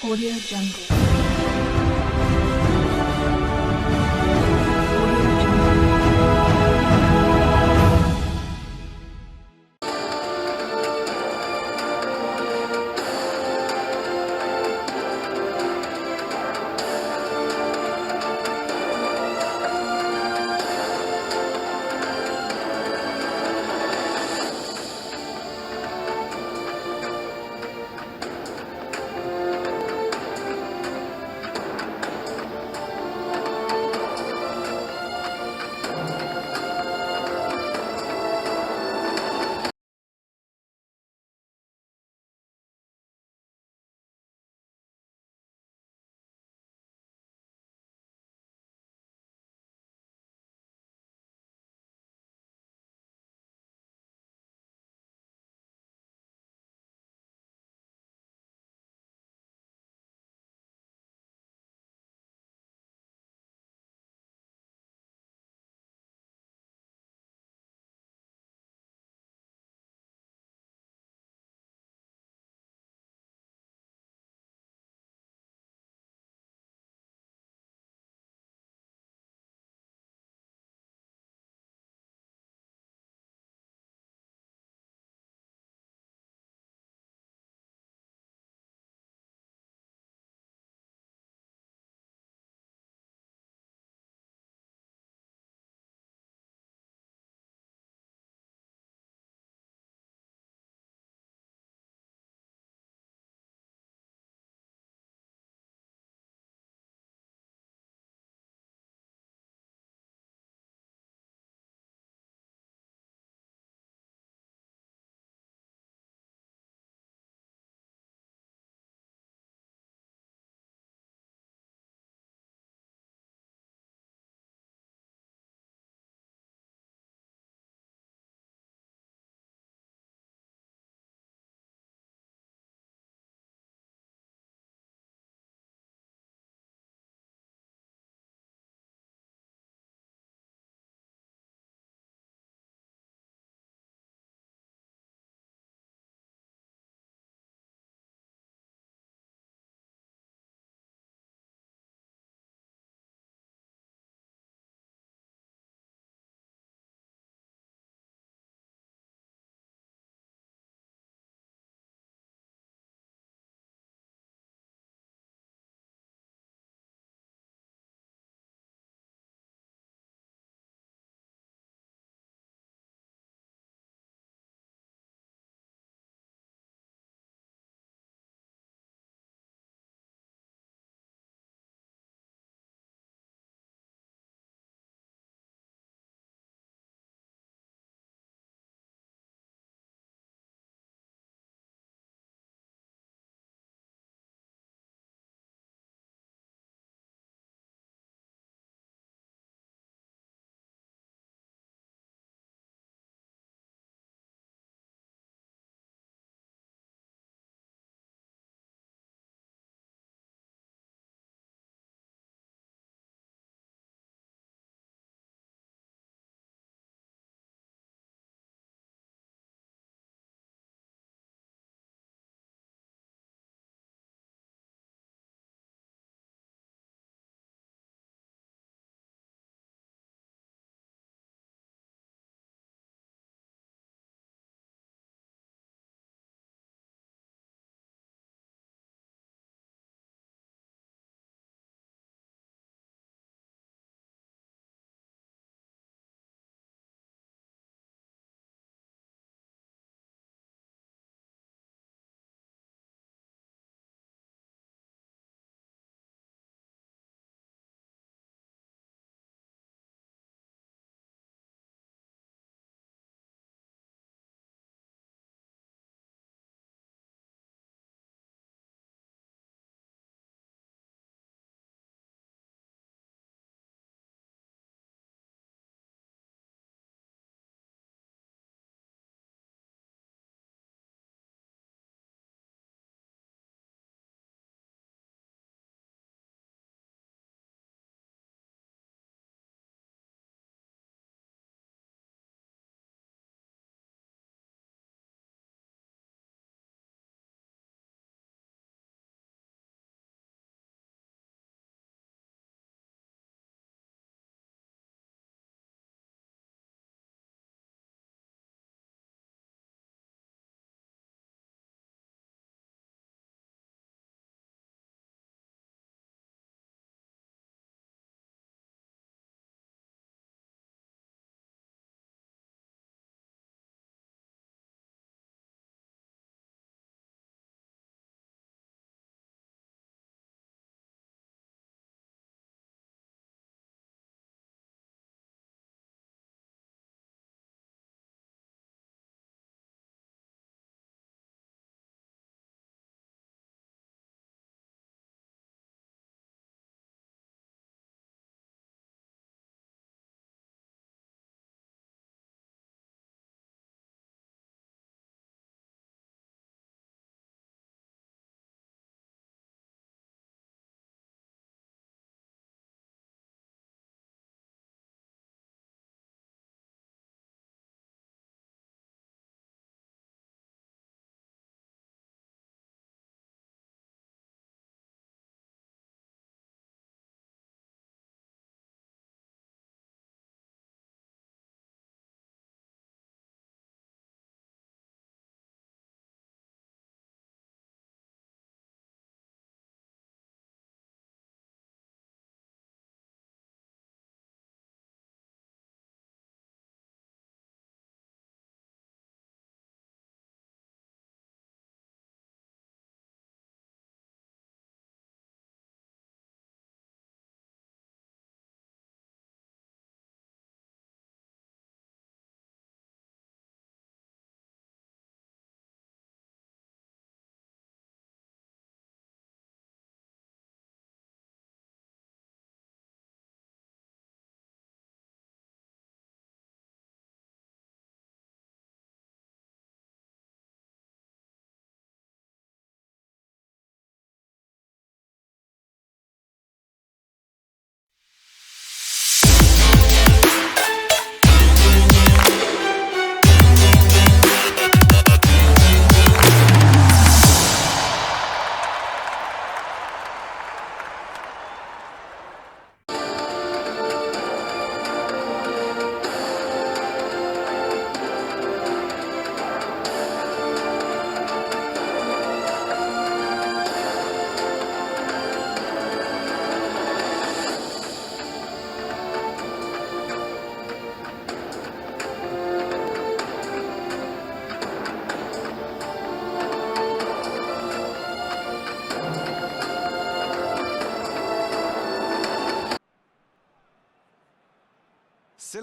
Audio Jungle. Audio Jungle.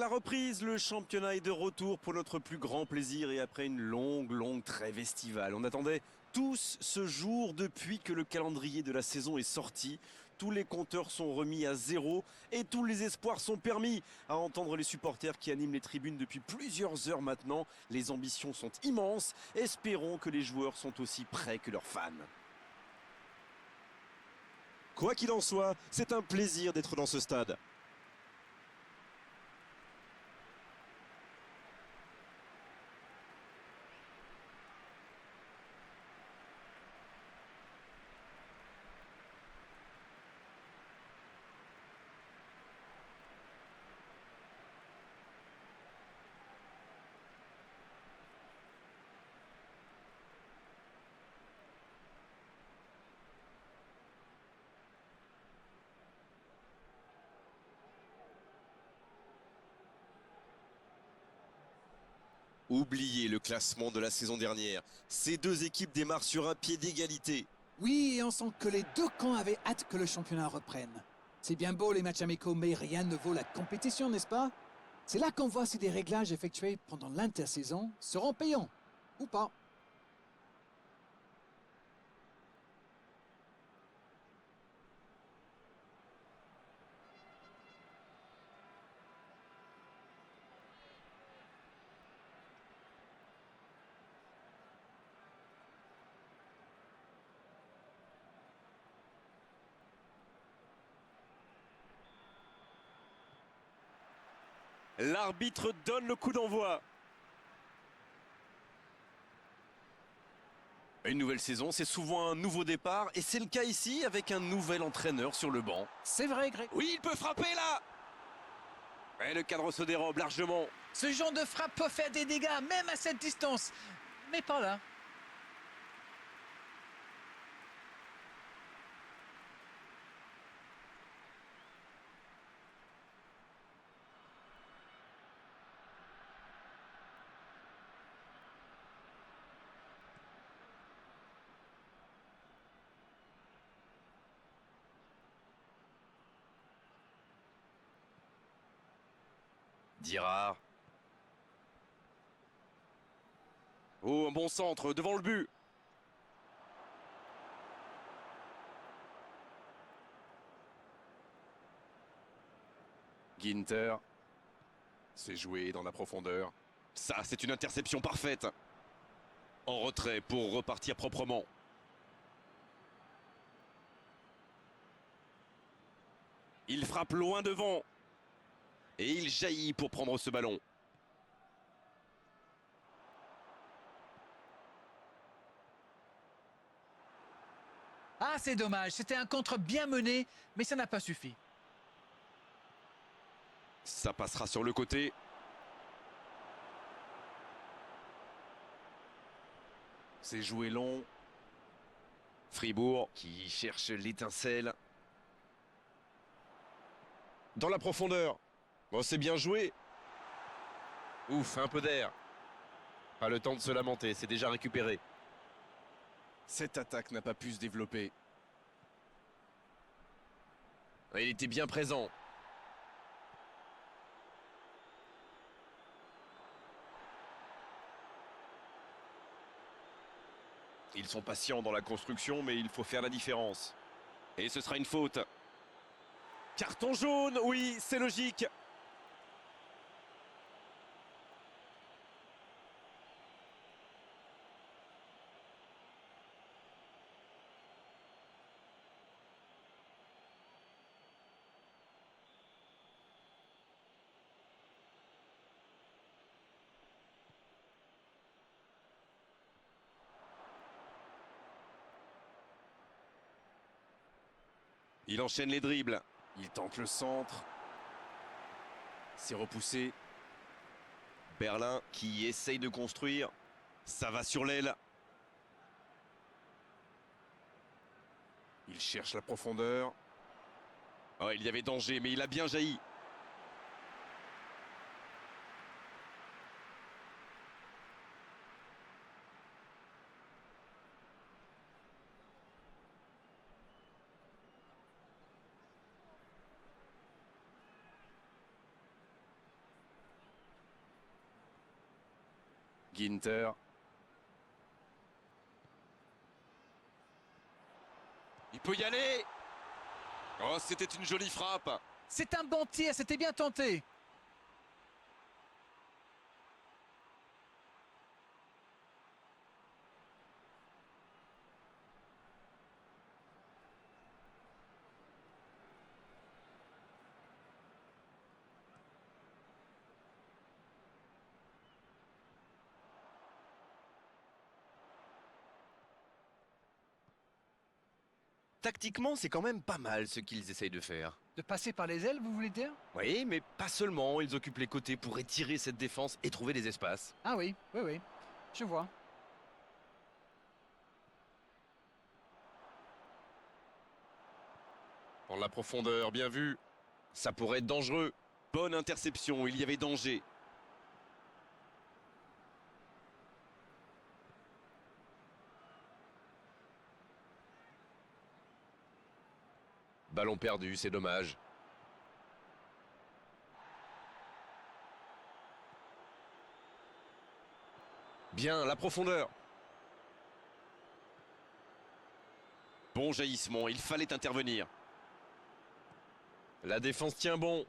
la reprise, le championnat est de retour pour notre plus grand plaisir et après une longue trêve estivale. On attendait tous ce jour depuis que le calendrier de la saison est sorti. Tous les compteurs sont remis à zéro et tous les espoirs sont permis. À entendre les supporters qui animent les tribunes depuis plusieurs heures maintenant, les ambitions sont immenses. Espérons que les joueurs sont aussi prêts que leurs fans. Quoi qu'il en soit, c'est un plaisir d'être dans ce stade. Oubliez le classement de la saison dernière. Ces deux équipes démarrent sur un pied d'égalité. Oui, et on sent que les deux camps avaient hâte que le championnat reprenne. C'est bien beau les matchs amicaux, mais rien ne vaut la compétition, n'est-ce pas? C'est là qu'on voit si des réglages effectués pendant l'intersaison seront payants, ou pas. L'arbitre donne le coup d'envoi. Une nouvelle saison, c'est souvent un nouveau départ et c'est le cas ici avec un nouvel entraîneur sur le banc. C'est vrai, Greg. Oui, il peut frapper là. Et le cadre se dérobe largement. Ce genre de frappe peut faire des dégâts, même à cette distance. Mais pas là. Dirard. Oh, un bon centre devant le but. Ginter. C'est joué dans la profondeur. Ça, c'est une interception parfaite. En retrait pour repartir proprement. Il frappe loin devant. Et il jaillit pour prendre ce ballon. Ah, c'est dommage. C'était un contre bien mené, mais ça n'a pas suffi. Ça passera sur le côté. C'est joué long. Fribourg qui cherche l'étincelle. Dans la profondeur. Bon, c'est bien joué. Ouf, un peu d'air. Pas le temps de se lamenter, c'est déjà récupéré. Cette attaque n'a pas pu se développer. Il était bien présent. Ils sont patients dans la construction, mais il faut faire la différence. Et ce sera une faute. Carton jaune, oui, c'est logique. Il enchaîne les dribbles. Il tente le centre. C'est repoussé. Berlin qui essaye de construire. Ça va sur l'aile. Il cherche la profondeur. Oh, il y avait danger, mais il a bien jailli. Ginter. Il peut y aller. Oh, c'était une jolie frappe. C'est un bon tir, c'était bien tenté. Tactiquement, c'est quand même pas mal ce qu'ils essayent de faire. De passer par les ailes, vous voulez dire? Oui, mais pas seulement. Ils occupent les côtés pour étirer cette défense et trouver des espaces. Ah oui, oui, oui, je vois. En la profondeur, bien vu. Ça pourrait être dangereux. Bonne interception, il y avait danger. Ballon perdu, c'est dommage. Bien, la profondeur. Bon jaillissement, il fallait intervenir. La défense tient bon.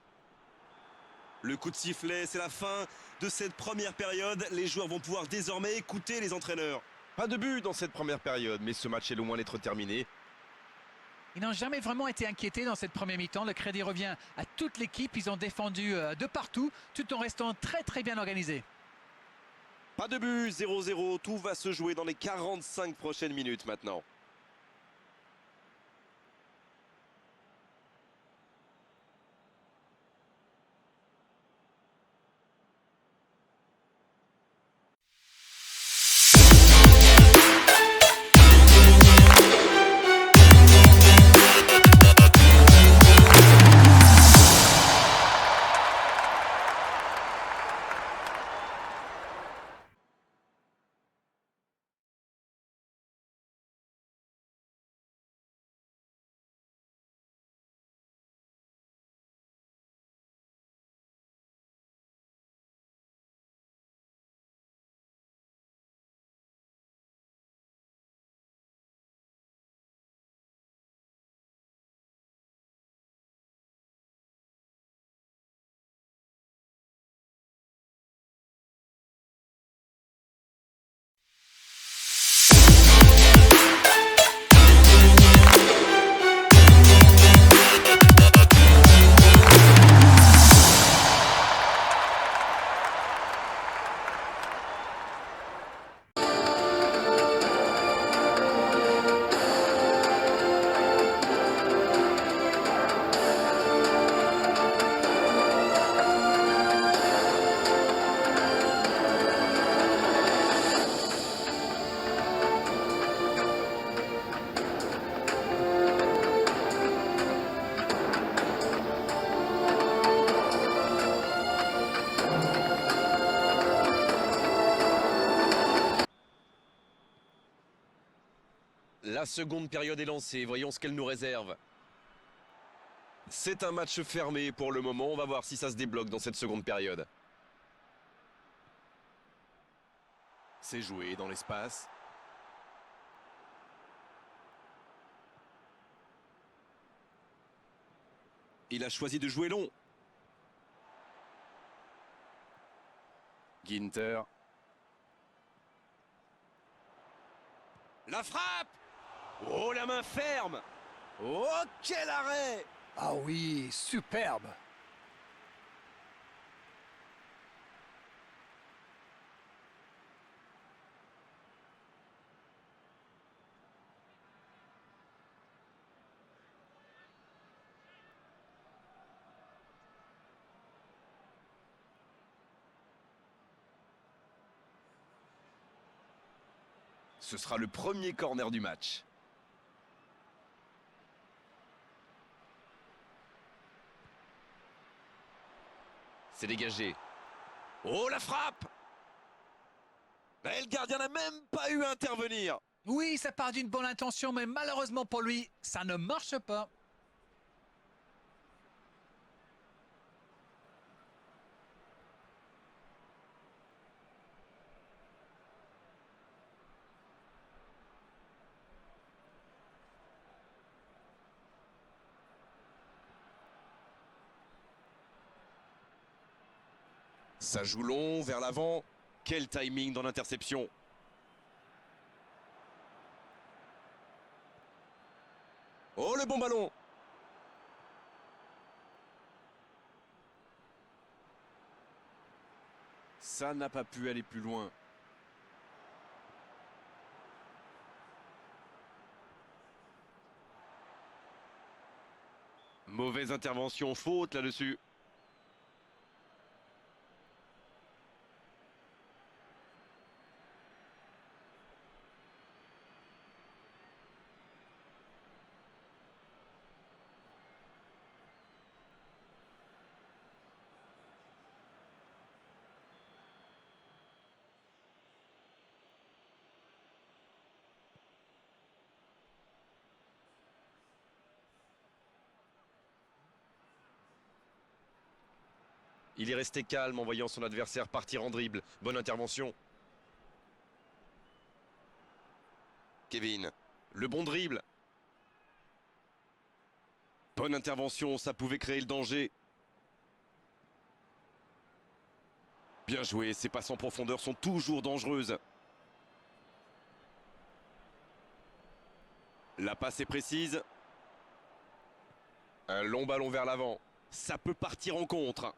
Le coup de sifflet, c'est la fin de cette première période. Les joueurs vont pouvoir désormais écouter les entraîneurs. Pas de but dans cette première période, mais ce match est loin d'être terminé. Ils n'ont jamais vraiment été inquiétés dans cette première mi-temps. Le crédit revient à toute l'équipe. Ils ont défendu de partout, tout en restant très bien organisés. Pas de but, 0-0. Tout va se jouer dans les 45 prochaines minutes maintenant. La seconde période est lancée, voyons ce qu'elle nous réserve. C'est un match fermé pour le moment, on va voir si ça se débloque dans cette seconde période. C'est joué dans l'espace. Il a choisi de jouer long. Ginter. La frappe! Oh, la main ferme! Oh, quel arrêt! Ah oui, superbe. Ce sera le premier corner du match. C'est dégagé. Oh, la frappe! Et le gardien n'a même pas eu à intervenir. Oui, ça part d'une bonne intention, mais malheureusement pour lui, ça ne marche pas. Ça joue long, vers l'avant. Quel timing dans l'interception. Oh, le bon ballon. Ça n'a pas pu aller plus loin. Mauvaise intervention, faute là-dessus. Il est resté calme en voyant son adversaire partir en dribble. Bonne intervention. Kevin, le bon dribble. Bonne intervention, ça pouvait créer le danger. Bien joué, ces passes en profondeur sont toujours dangereuses. La passe est précise. Un long ballon vers l'avant. Ça peut partir en contre.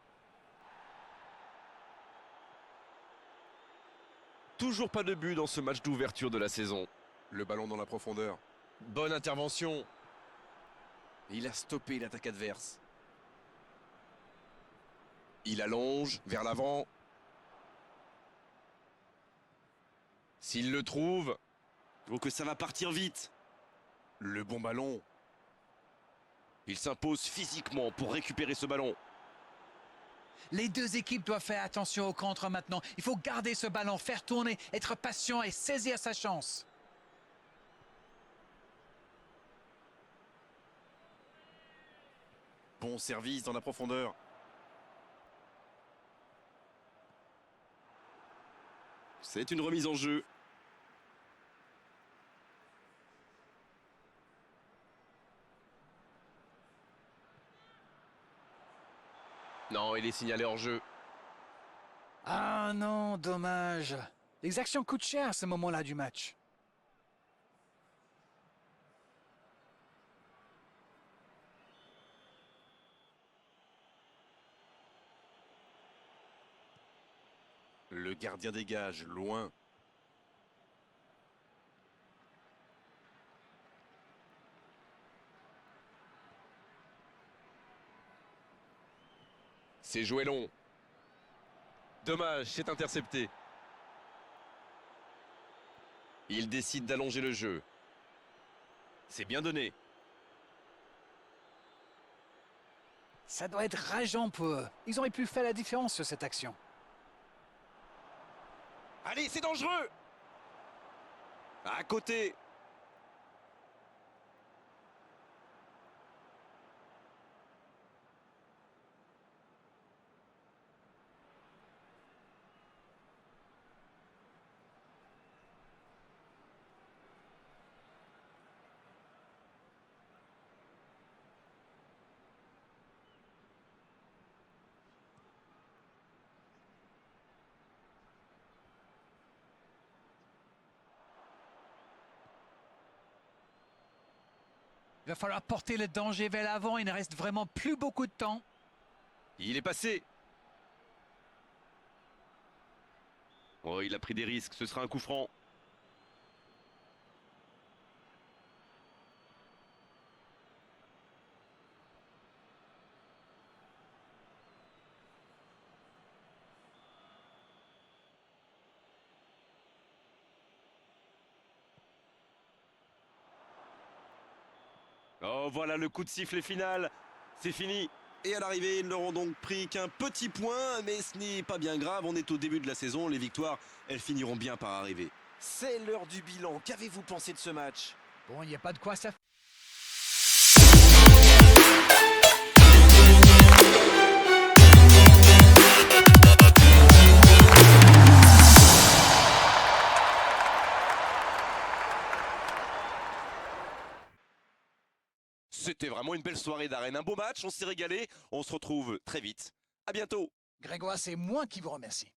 Toujours pas de but dans ce match d'ouverture de la saison. Le ballon dans la profondeur. Bonne intervention. Il a stoppé l'attaque adverse. Il allonge vers l'avant. S'il le trouve, donc que ça va partir vite. Le bon ballon. Il s'impose physiquement pour récupérer ce ballon. Les deux équipes doivent faire attention au contre maintenant. Il faut garder ce ballon, faire tourner, être patient et saisir sa chance. Bon service dans la profondeur. C'est une remise en jeu. Non, il est signalé hors jeu. Ah non, dommage. L'exaction coûte cher à ce moment-là du match. Le gardien dégage, loin. C'est joué long. Dommage, c'est intercepté. Il décide d'allonger le jeu. C'est bien donné. Ça doit être rageant pour eux. Ils auraient pu faire la différence sur cette action. Allez, c'est dangereux. À côté. Il va falloir porter le danger vers l'avant. Il ne reste vraiment plus beaucoup de temps. Il est passé. Oh, il a pris des risques, ce sera un coup franc. Oh, voilà le coup de sifflet final. C'est fini. Et à l'arrivée, ils n'auront donc pris qu'un petit point, mais ce n'est pas bien grave. On est au début de la saison. Les victoires, elles finiront bien par arriver. C'est l'heure du bilan. Qu'avez-vous pensé de ce match? Bon, il n'y a pas de quoi ça. C'était vraiment une belle soirée d'arène. Un beau match, on s'est régalé. On se retrouve très vite. À bientôt. Grégoire, c'est moi qui vous remercie.